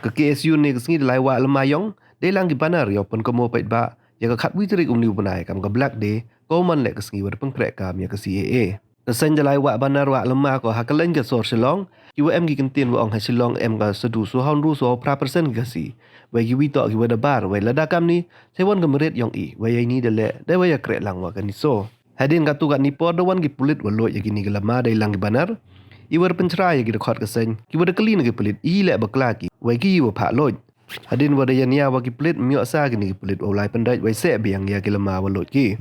Ke KSU ni kesengi delai wa lemayong, de lang gi banar yo pun komo pait ba, ya ke khat witrik umni bunai kam ke black day, ko man lek kesengi wer pengprek kam ya ke CAA. Kesen delai wa banar wa lemah ko hakalen ke sor Shillong, UM gi kentin wa ong ha Shillong em ga sedu so haun ru so pra persen ga si. Wa gi wi to gi wa dabar wa lada kam ni, sewon ke merit yong i, wa yai ni de le, de wa ya krek lang wa kan so. Hadin katu kat nipo dawan gi pulit wa lo ya gi ni ge lemah de lang gi banar. Iwer pencerai gi dekat kesen, ki wa de keli gi pulit i le bakla ki, wa gi wa pak loj. Hadin wa de yania wa gi pulit miok sa gi ni gi pulit wa lai pendai wa se biang ya gi lemah wa loj ki.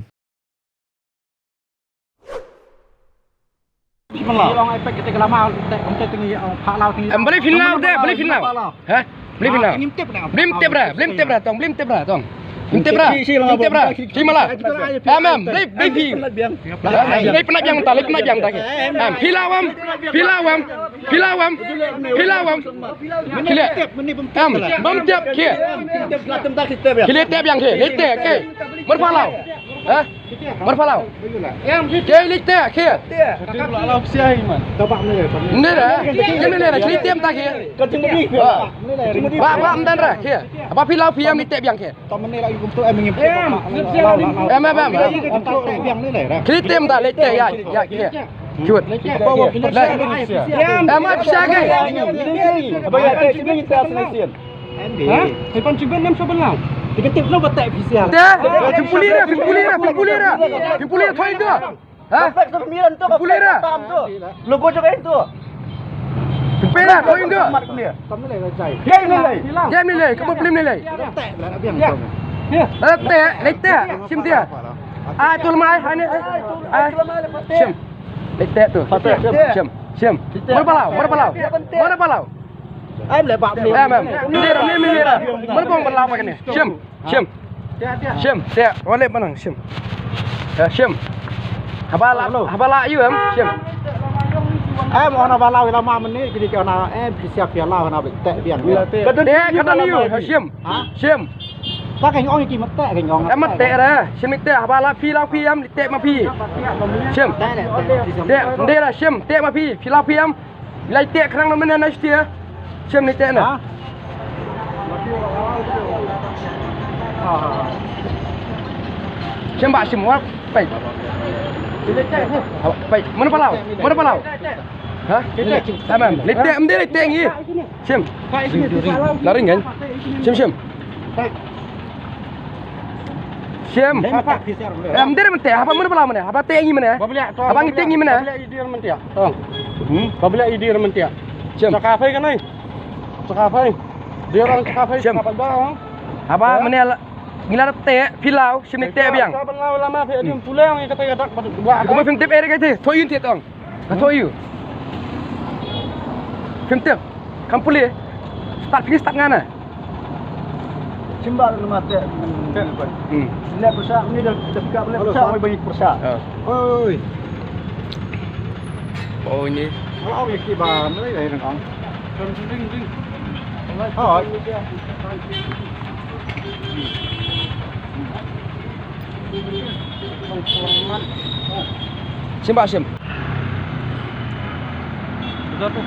Long efek kita lama kita tinggi pak laut tinggi. Beli final deh, beli final. Hah? Beli final. Blim tip dah, tong. Blim tip dah. Blim tip dah. Cima lah. Beli pi. Beli penajang tak, beli penajang tak. Pilawam. Bom tip kia. Kili tip yang kia, lite kia. Berpalau. Hah? Berpalau. Kia lite kia. Laut siai man. Tabak ni. Ni dah. Ini dah. Kili tip tak kia. Ba amdan dah kia. Apa pilau piam lite yang kia. Taman ni lagi untuk em ngim. Kili tip tak lite ya kia. Cute. Amat siaga. Apa ya? Sini kita selesai. Hah? Depan cuba 6 sebelah. Tiga tip lo betek official. Dah. Pipuli dah. Thoi tu. Hah? Pipuli dah. Logo juga itu. Pipuli dah. Thoi tu. Kamu ni lagi. Game ni leh. Kamu beli ni leh. Betek lah nak biang. Lete. Sim dia. Tu lemai. Ini. Sim. Lete tu. Sim. Mana palau? Em lại bạc Em. Ni dah. Mana pun palau pakai ni. Sim. Dia. Wallet mana? Sim. Habala you em. Sim. Em orang balau lama menit jadi kena em siap dia lau nak betek biang. Dia kata ni you. Sim. Tak kena orang yang betek kena orang. Em tek dah. Sim tek habala pilau piam tek ma pi. Sim. Dia dah sim tek ma pi. Pilau piam. Lai tek kerang mana nak dia. Sim ni tek na. Sim ba sim wa pai. Pai mana palau? Hah? Tamam. Letek dia letek ni. Sim. Lari kan? Sim. Dia mentek. Apa mana palau mana? Apa tek ni mana? Abang tek ni mana? Idea mentia. Kau beli idea mentia. Sim. Cakap kan ni? Cakap. Dia orang cakap. Cakap bang. Apa mana ngila tek pilau sim ni tek biang. Belau lama dia pulang yang kata dak buat. Kau film tip air kata. Thoi yun tong. Thoi you. Film tip. Kampuli. Start ngana. Simbal rumah teh. Ini persa ni dah dekat boleh persa banyak persa. Oi. Oh ini. Kalau yang kibar ni dah orang. Ding. Oh. Sim. Sudah tu.